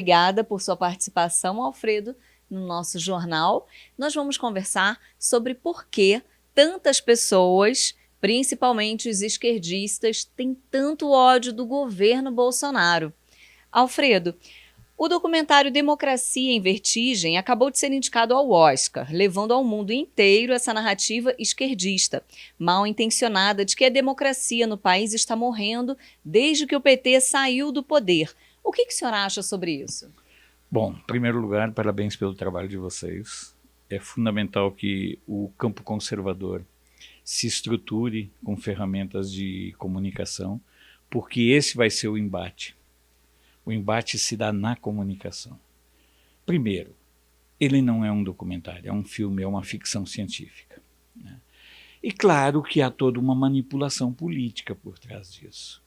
Obrigada por sua participação, Alfredo, no nosso jornal. Nós vamos conversar sobre por que tantas pessoas, principalmente os esquerdistas, têm tanto ódio do governo Bolsonaro. Alfredo, o documentário Democracia em Vertigem acabou de ser indicado ao Oscar, levando ao mundo inteiro essa narrativa esquerdista, mal intencionada, de que a democracia no país está morrendo desde que o PT saiu do poder. O que o senhor acha sobre isso? Bom, em primeiro lugar, parabéns pelo trabalho de vocês. É fundamental que o campo conservador se estruture com ferramentas de comunicação, porque esse vai ser o embate. O embate se dá na comunicação. Primeiro, ele não é um documentário, é um filme, é uma ficção científica, né? E claro que há toda uma manipulação política por trás disso.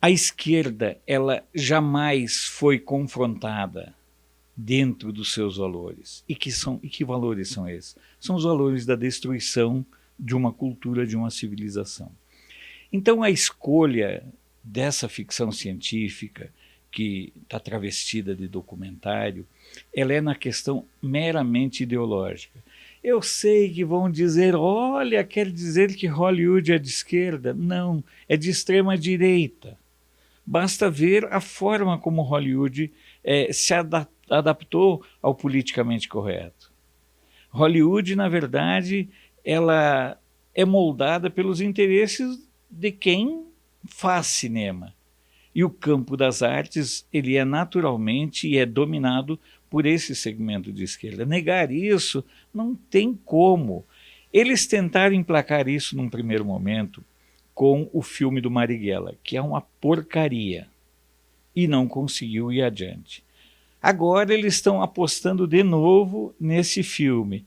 A esquerda, ela jamais foi confrontada dentro dos seus valores. E que valores são esses? São os valores da destruição de uma cultura, de uma civilização. Então a escolha dessa ficção científica, que está travestida de documentário, ela é na questão meramente ideológica. Eu sei que vão dizer, olha, quer dizer que Hollywood é de esquerda? Não, é de extrema direita. Basta ver a forma como Hollywood se adaptou ao politicamente correto. Hollywood, na verdade, ela é moldada pelos interesses de quem faz cinema. E o campo das artes, ele é naturalmente e é dominado por esse segmento de esquerda. Negar isso não tem como. Eles tentaram emplacar isso num primeiro momento com o filme do Marighella, que é uma porcaria, e não conseguiu ir adiante. Agora eles estão apostando de novo nesse filme.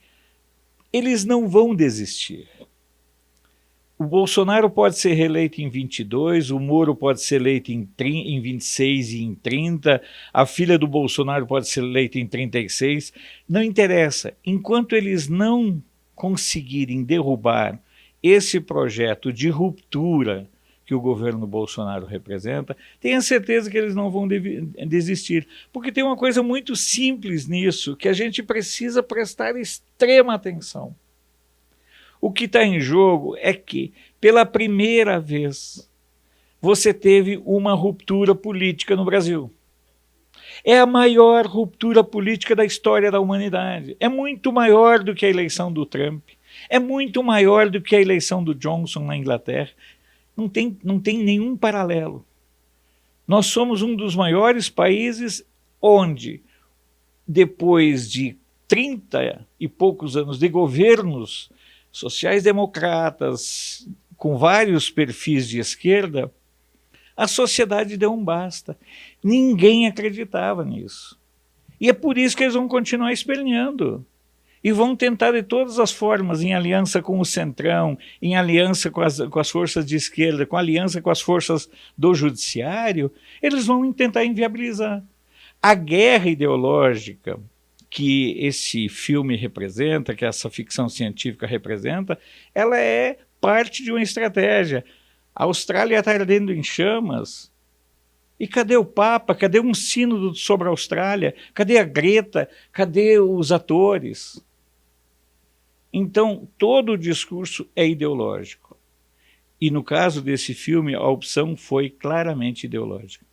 Eles não vão desistir. O Bolsonaro pode ser reeleito em 22, o Moro pode ser eleito em 26 e em 30, a filha do Bolsonaro pode ser eleita em 36. Não interessa. Enquanto eles não conseguirem derrubar esse projeto de ruptura que o governo Bolsonaro representa, tenha certeza que eles não vão desistir. Porque tem uma coisa muito simples nisso, que a gente precisa prestar extrema atenção. O que está em jogo é que, pela primeira vez, você teve uma ruptura política no Brasil. É a maior ruptura política da história da humanidade. É muito maior do que a eleição do Trump. É muito maior do que a eleição do Johnson na Inglaterra. Não tem nenhum paralelo. Nós somos um dos maiores países onde, depois de 30 e poucos anos de governos sociais-democratas, com vários perfis de esquerda, a sociedade deu um basta. Ninguém acreditava nisso. E é por isso que eles vão continuar esperneando. E vão tentar de todas as formas, em aliança com o Centrão, em aliança com as forças de esquerda, com aliança com as forças do judiciário, eles vão tentar inviabilizar. A guerra ideológica que esse filme representa, que essa ficção científica representa, ela é parte de uma estratégia. A Austrália está ardendo em chamas. E cadê o Papa? Cadê um sínodo sobre a Austrália? Cadê a Greta? Cadê os atores? Então, todo o discurso é ideológico. E no caso desse filme, a opção foi claramente ideológica.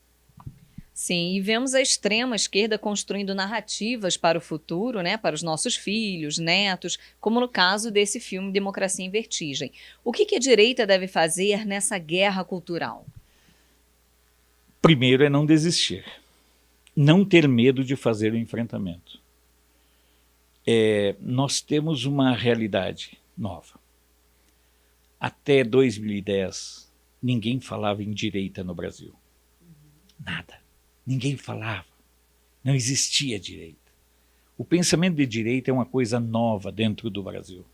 Sim, e vemos a extrema esquerda construindo narrativas para o futuro, né, para os nossos filhos, netos, como no caso desse filme Democracia em Vertigem. O que a direita deve fazer nessa guerra cultural? Primeiro é não desistir. Não ter medo de fazer o enfrentamento. Nós temos uma realidade nova. Até 2010, ninguém falava em direita no Brasil. Nada. Ninguém falava. Não existia direita. O pensamento de direita é uma coisa nova dentro do Brasil.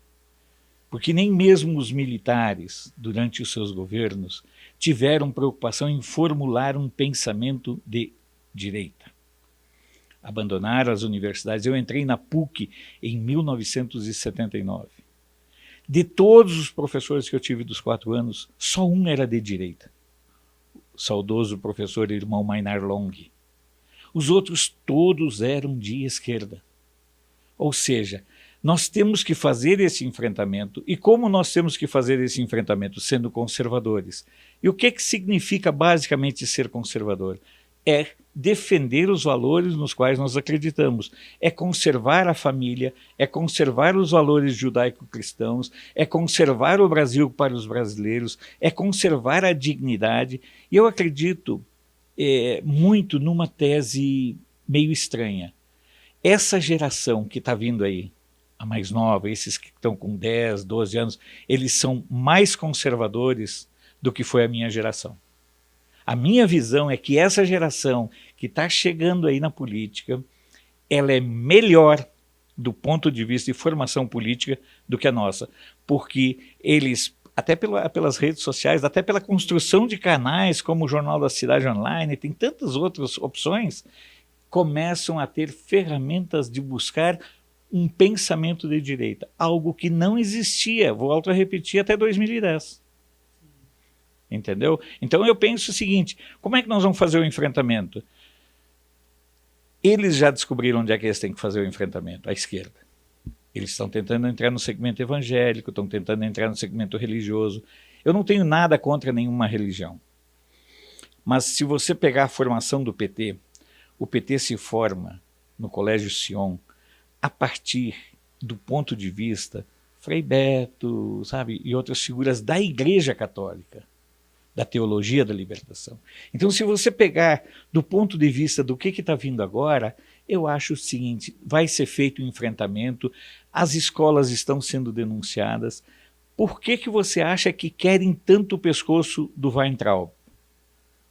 Porque nem mesmo os militares, durante os seus governos, tiveram preocupação em formular um pensamento de direita. Abandonaram as universidades. Eu entrei na PUC em 1979. De todos os professores que eu tive dos 4 anos, só um era de direita. O saudoso professor irmão Mainar Long. Os outros todos eram de esquerda. Ou seja, nós temos que fazer esse enfrentamento. E como nós temos que fazer esse enfrentamento? Sendo conservadores. E o que significa basicamente ser conservador? É defender os valores nos quais nós acreditamos, é conservar a família, é conservar os valores judaico-cristãos, é conservar o Brasil para os brasileiros, é conservar a dignidade. E eu acredito muito numa tese meio estranha. Essa geração que está vindo aí, a mais nova, esses que estão com 10, 12 anos, eles são mais conservadores do que foi a minha geração. A minha visão é que essa geração que está chegando aí na política, ela é melhor do ponto de vista de formação política do que a nossa, porque eles, até pelas redes sociais, até pela construção de canais como o Jornal da Cidade Online, tem tantas outras opções, começam a ter ferramentas de buscar um pensamento de direita, algo que não existia, volto a repetir, até 2010. Entendeu? Então eu penso o seguinte, como é que nós vamos fazer o enfrentamento? Eles já descobriram onde é que eles têm que fazer o enfrentamento, a esquerda. Eles estão tentando entrar no segmento evangélico, estão tentando entrar no segmento religioso. Eu não tenho nada contra nenhuma religião. Mas se você pegar a formação do PT, o PT se forma no Colégio Sion a partir do ponto de vista Frei Beto, sabe, e outras figuras da Igreja Católica, da teologia da libertação. Então, se você pegar do ponto de vista do que está vindo agora, eu acho o seguinte, vai ser feito um enfrentamento, as escolas estão sendo denunciadas. Por que você acha que querem tanto o pescoço do Weintraub?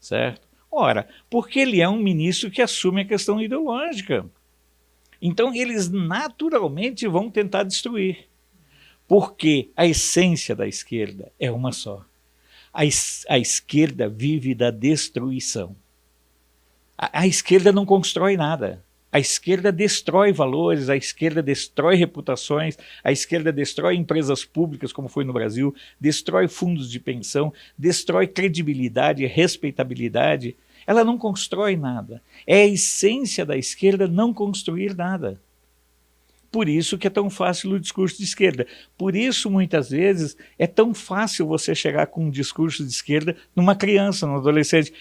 Certo? Ora, porque ele é um ministro que assume a questão ideológica. Então, eles naturalmente vão tentar destruir. Porque a essência da esquerda é uma só. A esquerda vive da destruição. A esquerda não constrói nada. A esquerda destrói valores, a esquerda destrói reputações, a esquerda destrói empresas públicas, como foi no Brasil, destrói fundos de pensão, destrói credibilidade, respeitabilidade. Ela não constrói nada. É a essência da esquerda não construir nada. Por isso que é tão fácil o discurso de esquerda. Por isso, muitas vezes, é tão fácil você chegar com um discurso de esquerda numa criança, num adolescente.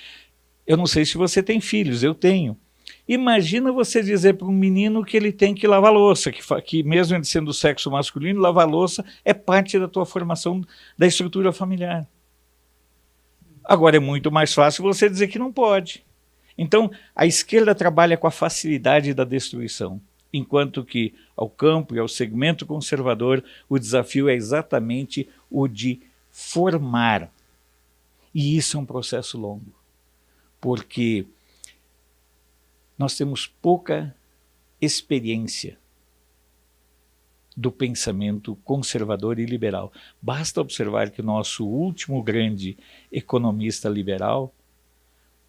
Eu não sei se você tem filhos, eu tenho. Imagina você dizer para um menino que ele tem que lavar louça, que mesmo ele sendo do sexo masculino, lavar louça é parte da tua formação da estrutura familiar. Agora é muito mais fácil você dizer que não pode. Então, a esquerda trabalha com a facilidade da destruição. Enquanto que ao campo e ao segmento conservador o desafio é exatamente o de formar. E isso é um processo longo, porque nós temos pouca experiência do pensamento conservador e liberal. Basta observar que o nosso último grande economista liberal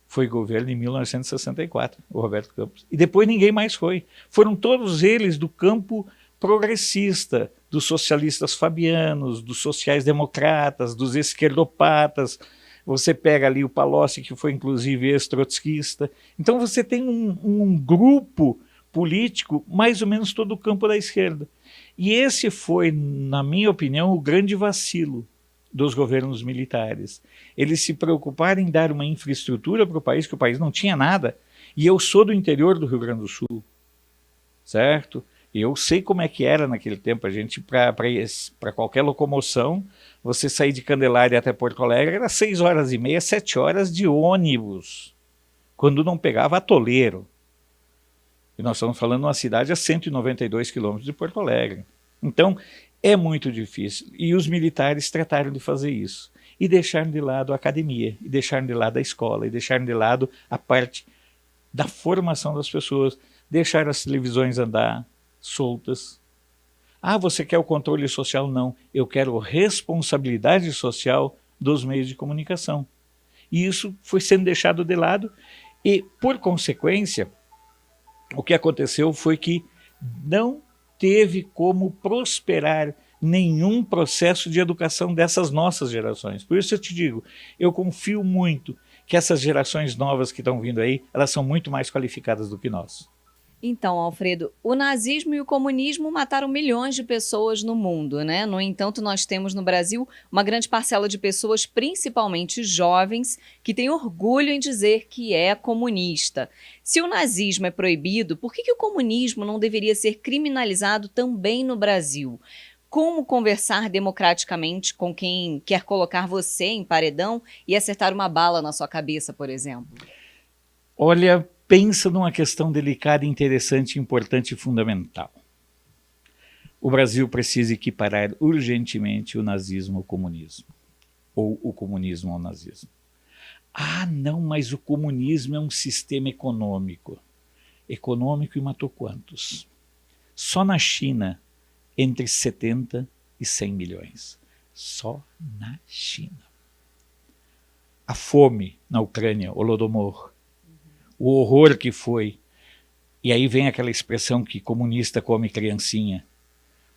foi governo em 1964, o Roberto Campos. E depois ninguém mais foi. Foram todos eles do campo progressista, dos socialistas fabianos, dos sociais-democratas, dos esquerdopatas. Você pega ali o Palocci, que foi inclusive ex-trotskista. Então você tem um grupo político, mais ou menos todo o campo da esquerda. E esse foi, na minha opinião, o grande vacilo dos governos militares. Eles se preocuparam em dar uma infraestrutura para o país, que o país não tinha nada. E eu sou do interior do Rio Grande do Sul, certo? E eu sei como é que era naquele tempo. A gente, para qualquer locomoção, você sair de Candelária até Porto Alegre, era 6h30, 7 horas de ônibus, quando não pegava atoleiro. E nós estamos falando de uma cidade a 192 quilômetros de Porto Alegre. Então, é muito difícil. E os militares trataram de fazer isso. E deixaram de lado a academia, e deixaram de lado a escola, e deixaram de lado a parte da formação das pessoas. Deixaram as televisões andar soltas. Ah, você quer o controle social? Não. Eu quero responsabilidade social dos meios de comunicação. E isso foi sendo deixado de lado e, por consequência, o que aconteceu foi que não teve como prosperar nenhum processo de educação dessas nossas gerações. Por isso eu te digo, eu confio muito que essas gerações novas que estão vindo aí, elas são muito mais qualificadas do que nós. Então, Alfredo, o nazismo e o comunismo mataram milhões de pessoas no mundo, né? No entanto, nós temos no Brasil uma grande parcela de pessoas, principalmente jovens, que tem orgulho em dizer que é comunista. Se o nazismo é proibido, por que o comunismo não deveria ser criminalizado também no Brasil? Como conversar democraticamente com quem quer colocar você em paredão e acertar uma bala na sua cabeça, por exemplo? Olha, pensa numa questão delicada, interessante, importante e fundamental. O Brasil precisa equiparar urgentemente o nazismo ao comunismo, ou o comunismo ao nazismo. Ah, não, mas o comunismo é um sistema econômico. Econômico e matou quantos? Só na China, entre 70 e 100 milhões. Só na China. A fome na Ucrânia, Holodomor. O horror que foi. E aí vem aquela expressão que comunista come criancinha.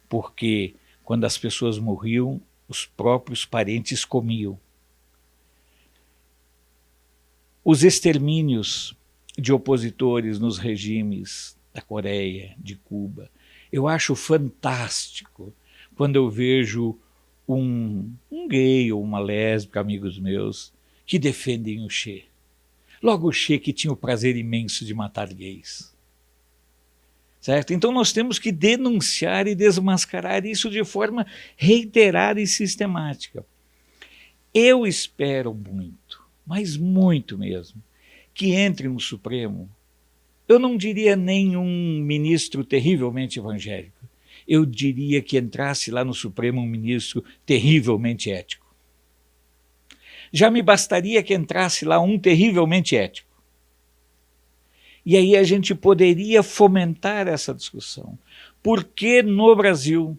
Porque quando as pessoas morriam, os próprios parentes comiam. Os extermínios de opositores nos regimes da Coreia, de Cuba. Eu acho fantástico quando eu vejo um gay ou uma lésbica, amigos meus, que defendem o Che. Logo o Che que tinha o prazer imenso de matar gays. Certo? Então nós temos que denunciar e desmascarar isso de forma reiterada e sistemática. Eu espero muito, mas muito mesmo, que entre no Supremo, eu não diria nenhum ministro terrivelmente evangélico, eu diria que entrasse lá no Supremo um ministro terrivelmente ético. Já me bastaria que entrasse lá um terrivelmente ético. E aí a gente poderia fomentar essa discussão. Por que no Brasil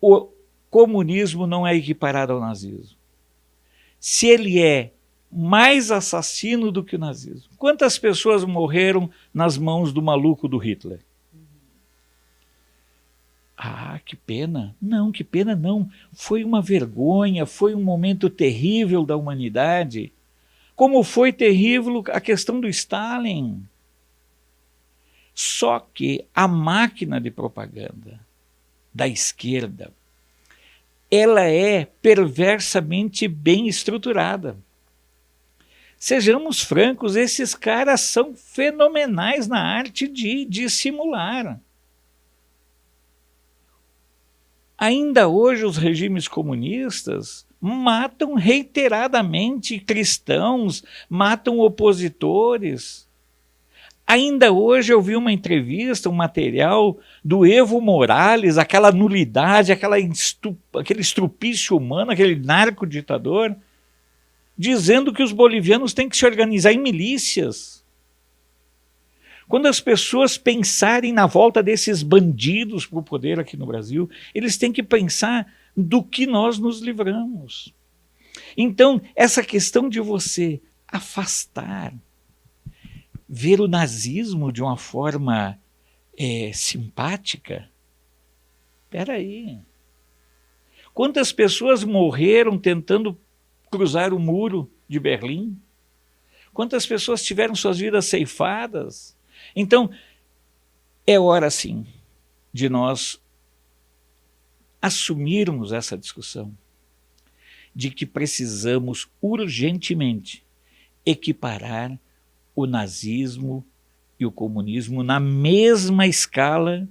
o comunismo não é equiparado ao nazismo? Se ele é mais assassino do que o nazismo. Quantas pessoas morreram nas mãos do maluco do Hitler? Ah, que pena. Não, que pena não. Foi uma vergonha, foi um momento terrível da humanidade. Como foi terrível a questão do Stalin. Só que a máquina de propaganda da esquerda, ela é perversamente bem estruturada. Sejamos francos, esses caras são fenomenais na arte de dissimular. Ainda hoje os regimes comunistas matam reiteradamente cristãos, matam opositores. Ainda hoje eu vi uma entrevista, um material do Evo Morales, aquela nulidade, aquele estrupício humano, aquele narco-ditador, dizendo que os bolivianos têm que se organizar em milícias. Quando as pessoas pensarem na volta desses bandidos para o poder aqui no Brasil, eles têm que pensar do que nós nos livramos. Então, essa questão de você afastar, ver o nazismo de uma forma simpática, espera aí. Quantas pessoas morreram tentando cruzar o muro de Berlim? Quantas pessoas tiveram suas vidas ceifadas? Então, é hora sim de nós assumirmos essa discussão de que precisamos urgentemente equiparar o nazismo e o comunismo na mesma escala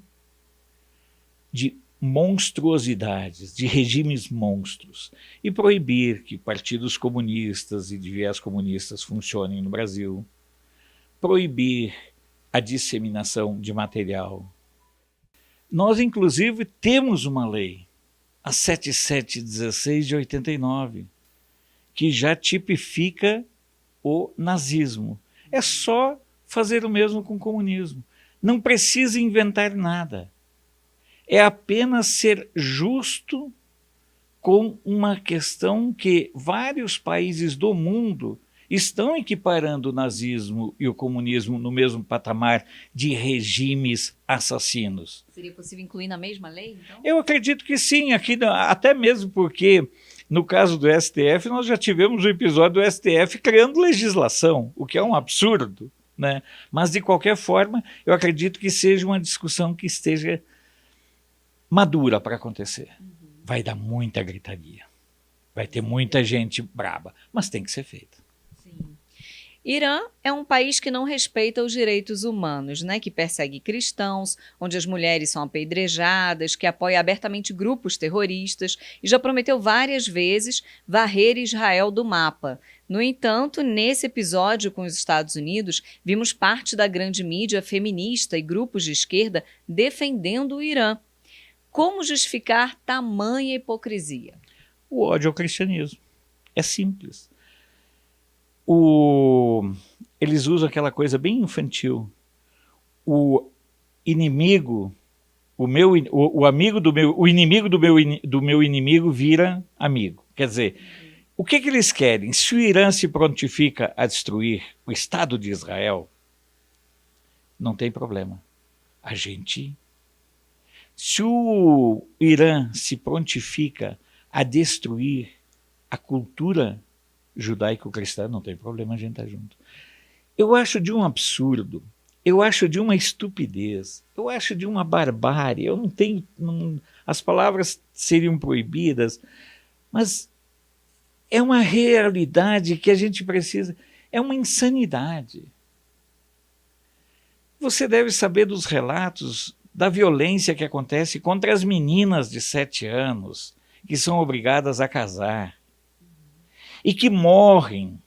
de monstruosidades, de regimes monstros, e proibir que partidos comunistas e de viés comunistas funcionem no Brasil, proibir a disseminação de material. Nós, inclusive, temos uma lei, a 7716 de 89, que já tipifica o nazismo. É só fazer o mesmo com o comunismo. Não precisa inventar nada. É apenas ser justo com uma questão que vários países do mundo estão equiparando o nazismo e o comunismo no mesmo patamar de regimes assassinos. Seria possível incluir na mesma lei, então? Eu acredito que sim, aqui, até mesmo porque No caso do STF, nós já tivemos o episódio do STF criando legislação, o que é um absurdo, né? Mas, de qualquer forma, eu acredito que seja uma discussão que esteja madura para acontecer. Vai dar muita gritaria, vai ter muita gente braba, mas tem que ser feita. Sim. Irã é um país que não respeita os direitos humanos, né? Que persegue cristãos, onde as mulheres são apedrejadas, que apoia abertamente grupos terroristas e já prometeu várias vezes varrer Israel do mapa. No entanto, nesse episódio com os Estados Unidos, vimos parte da grande mídia feminista e grupos de esquerda defendendo o Irã. Como justificar tamanha hipocrisia? O ódio ao cristianismo. É simples. Eles usam aquela coisa bem infantil. O inimigo, o amigo do meu, o inimigo do meu inimigo vira amigo. Quer dizer, o que eles querem? Se o Irã se prontifica a destruir o Estado de Israel, não tem problema. Se o Irã se prontifica a destruir a cultura judaico-cristã, não tem problema, a gente está junto. Eu acho de um absurdo, eu acho de uma estupidez, eu acho de uma barbárie, eu não tenho... as palavras seriam proibidas, mas é uma realidade que a gente precisa, é uma insanidade. Você deve saber dos relatos da violência que acontece contra as meninas de 7 anos, que são obrigadas a casar, e que morrem,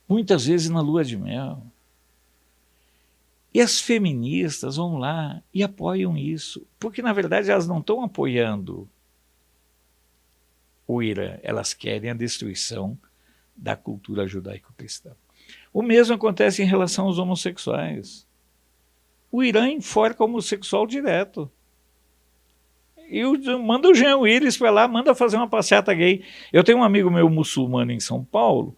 muitas vezes na lua de mel. E as feministas vão lá e apoiam isso, porque na verdade elas não estão apoiando o Irã, elas querem a destruição da cultura judaico-cristã. O mesmo acontece em relação aos homossexuais. O Irã enforca homossexual direto. E manda o Jean Willis para lá, manda fazer uma passeata gay. Eu tenho um amigo meu muçulmano em São Paulo,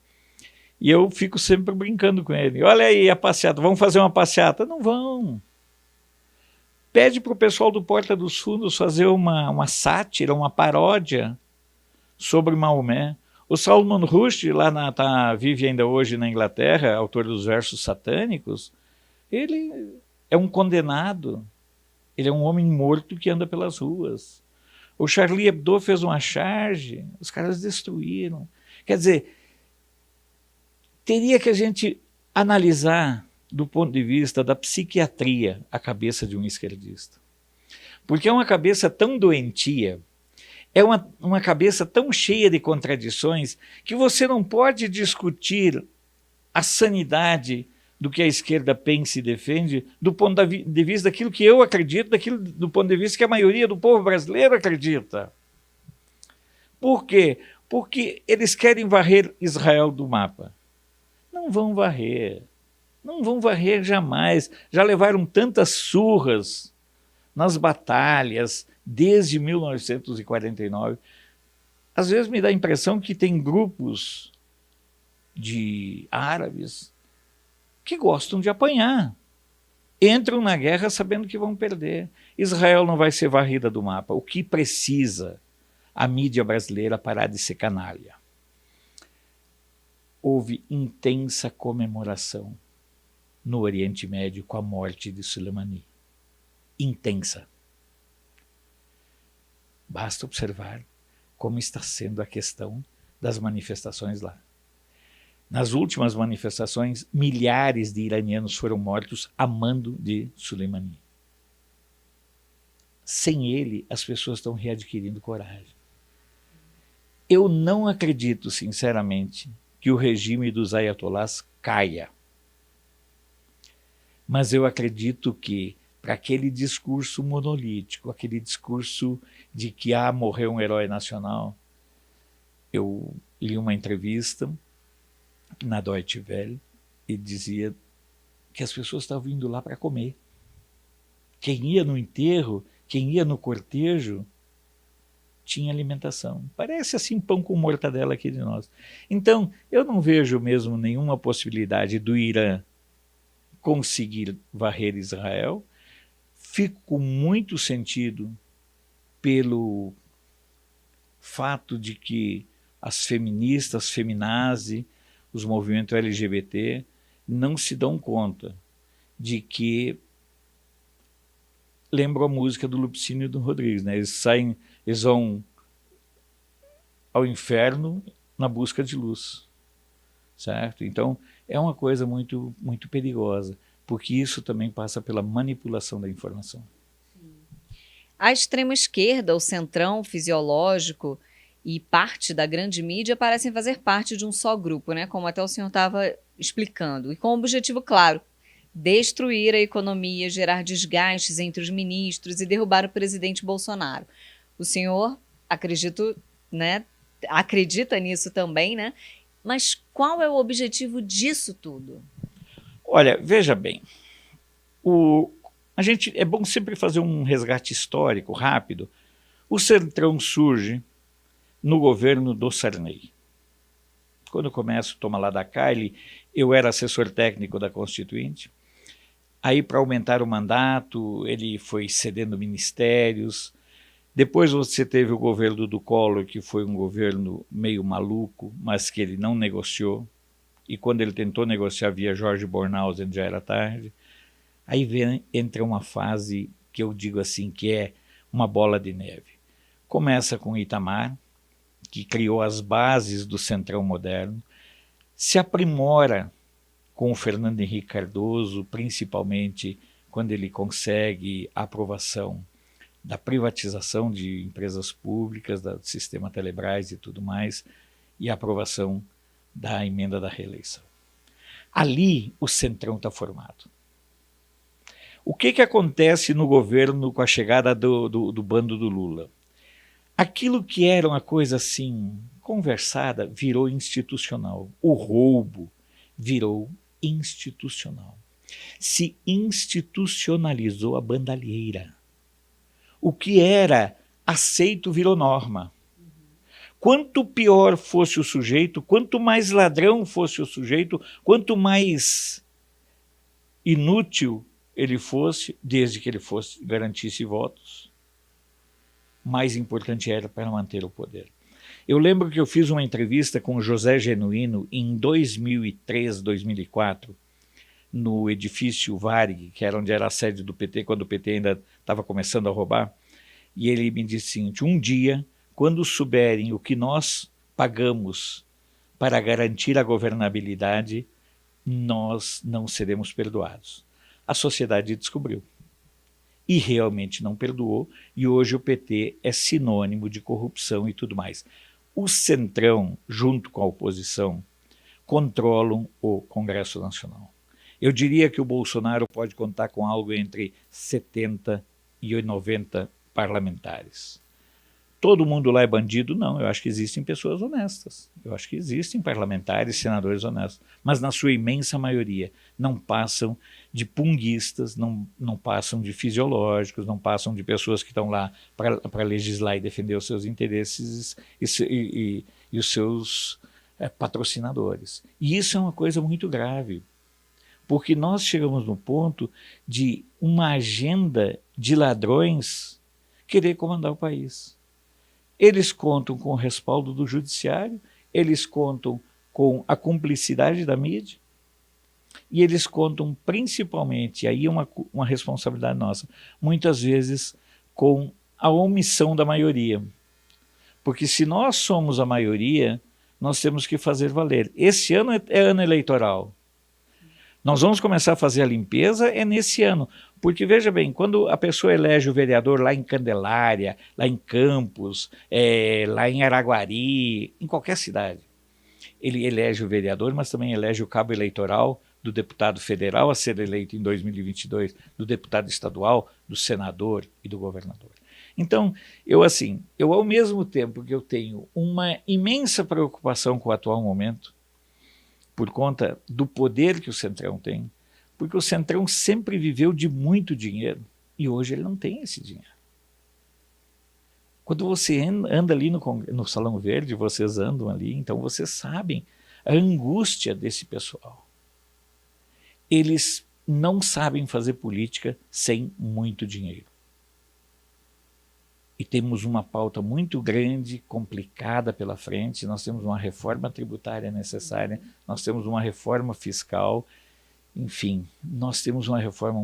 e eu fico sempre brincando com ele. Olha aí a passeata, vamos fazer uma passeata? Não vão. Pede para o pessoal do Porta dos Fundos fazer uma sátira, uma paródia sobre Maomé. O Salman Rushdie, vive ainda hoje na Inglaterra, autor dos versos satânicos, ele é um condenado. Ele é um homem morto que anda pelas ruas. O Charlie Hebdo fez uma charge, os caras destruíram. Quer dizer, teria que a gente analisar do ponto de vista da psiquiatria a cabeça de um esquerdista. Porque é uma cabeça tão doentia, é uma cabeça tão cheia de contradições, que você não pode discutir a sanidade do que a esquerda pensa e defende, do ponto de vista daquilo que eu acredito, do ponto de vista que a maioria do povo brasileiro acredita. Por quê? Porque eles querem varrer Israel do mapa. Não vão varrer. Não vão varrer jamais. Já levaram tantas surras nas batalhas desde 1949. Às vezes me dá a impressão que tem grupos de árabes que gostam de apanhar. Entram na guerra sabendo que vão perder. Israel não vai ser varrida do mapa. O que precisa a mídia brasileira parar de ser canalha? Houve intensa comemoração no Oriente Médio com a morte de Soleimani. Intensa. Basta observar como está sendo a questão das manifestações lá. Nas últimas manifestações, milhares de iranianos foram mortos a mando de Soleimani. Sem ele, as pessoas estão readquirindo coragem. Eu não acredito, sinceramente, que o regime dos ayatolás caia. Mas eu acredito que, para aquele discurso monolítico, aquele discurso de que morreu um herói nacional, eu li uma entrevista na Deutsche Welle e dizia que as pessoas estavam indo lá para comer. Quem ia no enterro, quem ia no cortejo, tinha alimentação. Parece assim pão com mortadela aqui de nós. Então, eu não vejo mesmo nenhuma possibilidade do Irã conseguir varrer Israel. Fico com muito sentido pelo fato de que as feministas, feminazi, os movimentos LGBT não se dão conta de que lembram a música do Lupicínio e do Rodrigues, né? Eles vão ao inferno na busca de luz, certo? Então é uma coisa muito, muito perigosa, porque isso também passa pela manipulação da informação. A extrema-esquerda, o centrão fisiológico e parte da grande mídia parecem fazer parte de um só grupo, né? Como até o senhor estava explicando, e com o objetivo claro: destruir a economia, gerar desgastes entre os ministros e derrubar o presidente Bolsonaro. O senhor, acredito, né, acredita nisso também, né? Mas qual é o objetivo disso tudo? Olha, veja bem, é bom sempre fazer um resgate histórico rápido. O Centrão surge no governo do Sarney. Quando eu começo, toma lá da cá, eu era assessor técnico da Constituinte. Aí, para aumentar o mandato, ele foi cedendo ministérios. Depois você teve o governo do Collor, que foi um governo meio maluco, mas que ele não negociou. E quando ele tentou negociar via Jorge Bornhausen, já era tarde. Aí entra uma fase que eu digo assim, que é uma bola de neve. Começa com Itamar, que criou as bases do Centrão moderno, se aprimora com o Fernando Henrique Cardoso, principalmente quando ele consegue a aprovação da privatização de empresas públicas, do sistema Telebrás e tudo mais, e a aprovação da emenda da reeleição. Ali o Centrão está formado. O que acontece no governo com a chegada do bando do Lula? Aquilo que era uma coisa assim, conversada, virou institucional. O roubo virou institucional. Se institucionalizou a bandalheira. O que era aceito virou norma. Quanto pior fosse o sujeito, quanto mais ladrão fosse o sujeito, quanto mais inútil ele fosse, desde que ele garantisse votos, mais importante era para manter o poder. Eu lembro que eu fiz uma entrevista com José Genuíno em 2003, 2004, no edifício Varig, que era onde era a sede do PT, quando o PT ainda estava começando a roubar, e ele me disse o seguinte: um dia, quando souberem o que nós pagamos para garantir a governabilidade, nós não seremos perdoados. A sociedade descobriu. E realmente não perdoou, e hoje o PT é sinônimo de corrupção e tudo mais. O Centrão, junto com a oposição, controlam o Congresso Nacional. Eu diria que o Bolsonaro pode contar com algo entre 70 e 90 parlamentares. Todo mundo lá é bandido? Não, eu acho que existem pessoas honestas. Eu acho que existem parlamentares, senadores honestos. Mas na sua imensa maioria não passam de punguistas, não passam de fisiológicos, não passam de pessoas que estão lá para legislar e defender os seus interesses e os seus patrocinadores. E isso é uma coisa muito grave, porque nós chegamos no ponto de uma agenda de ladrões querer comandar o país. Eles contam com o respaldo do judiciário, eles contam com a cumplicidade da mídia, e eles contam principalmente, aí uma responsabilidade nossa, muitas vezes com a omissão da maioria. Porque se nós somos a maioria, nós temos que fazer valer. Esse ano é ano eleitoral. Nós vamos começar a fazer a limpeza nesse ano. Porque, veja bem, quando a pessoa elege o vereador lá em Candelária, lá em Campos, lá em Araguari, em qualquer cidade, ele elege o vereador, mas também elege o cabo eleitoral do deputado federal a ser eleito em 2022, do deputado estadual, do senador e do governador. Então, eu ao mesmo tempo que eu tenho uma imensa preocupação com o atual momento, por conta do poder que o Centrão tem, porque o Centrão sempre viveu de muito dinheiro e hoje ele não tem esse dinheiro. Quando você anda ali no Salão Verde, vocês andam ali, então vocês sabem a angústia desse pessoal. Eles não sabem fazer política sem muito dinheiro. e temos uma pauta muito grande, complicada pela frente. Nós temos uma reforma tributária necessária, nós temos uma reforma fiscal, enfim, nós temos uma reforma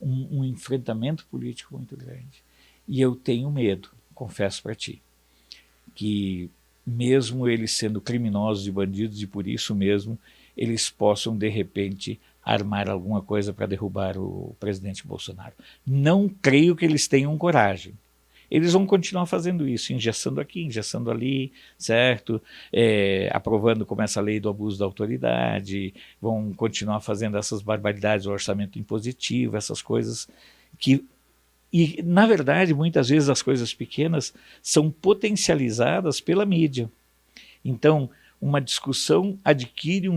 um enfrentamento político muito grande. E eu tenho medo, confesso para ti, que mesmo eles sendo criminosos e bandidos, e por isso mesmo eles possam de repente armar alguma coisa para derrubar o presidente Bolsonaro. Não creio que eles tenham coragem. Eles vão continuar fazendo isso, engessando aqui, engessando ali, certo? Aprovando como essa lei do abuso da autoridade, vão continuar fazendo essas barbaridades, o orçamento impositivo, essas coisas que... E, na verdade, muitas vezes as coisas pequenas são potencializadas pela mídia. Então, uma discussão adquire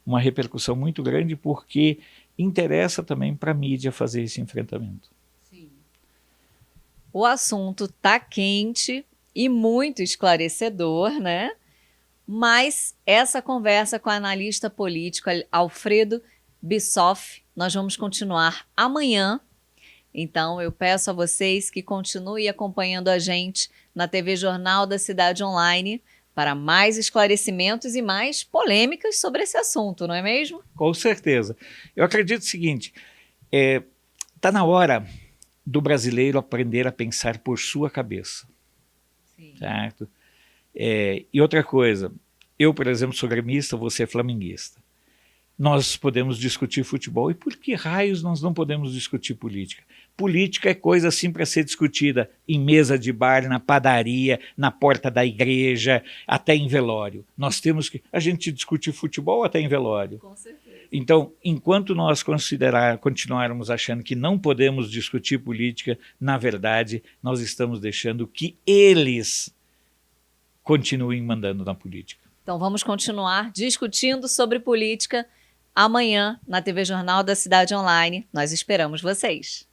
uma repercussão muito grande porque interessa também para a mídia fazer esse enfrentamento. Sim. O assunto está quente e muito esclarecedor, né? Mas essa conversa com o analista político Alfredo Bissoff, nós vamos continuar amanhã. Então, eu peço a vocês que continuem acompanhando a gente na TV Jornal da Cidade Online para mais esclarecimentos e mais polêmicas sobre esse assunto, não é mesmo? Com certeza. Eu acredito o seguinte, está na hora do brasileiro aprender a pensar por sua cabeça. Sim. Certo? E outra coisa, eu, por exemplo, sou gremista, você é flamenguista. Nós podemos discutir futebol, e por que raios nós não podemos discutir política? Política é coisa assim para ser discutida em mesa de bar, na padaria, na porta da igreja, até em velório. Nós temos que... A gente discute futebol até em velório. Com certeza. Então, enquanto nós continuarmos achando que não podemos discutir política, na verdade, nós estamos deixando que eles continuem mandando na política. Então, vamos continuar discutindo sobre política amanhã na TV Jornal da Cidade Online. Nós esperamos vocês.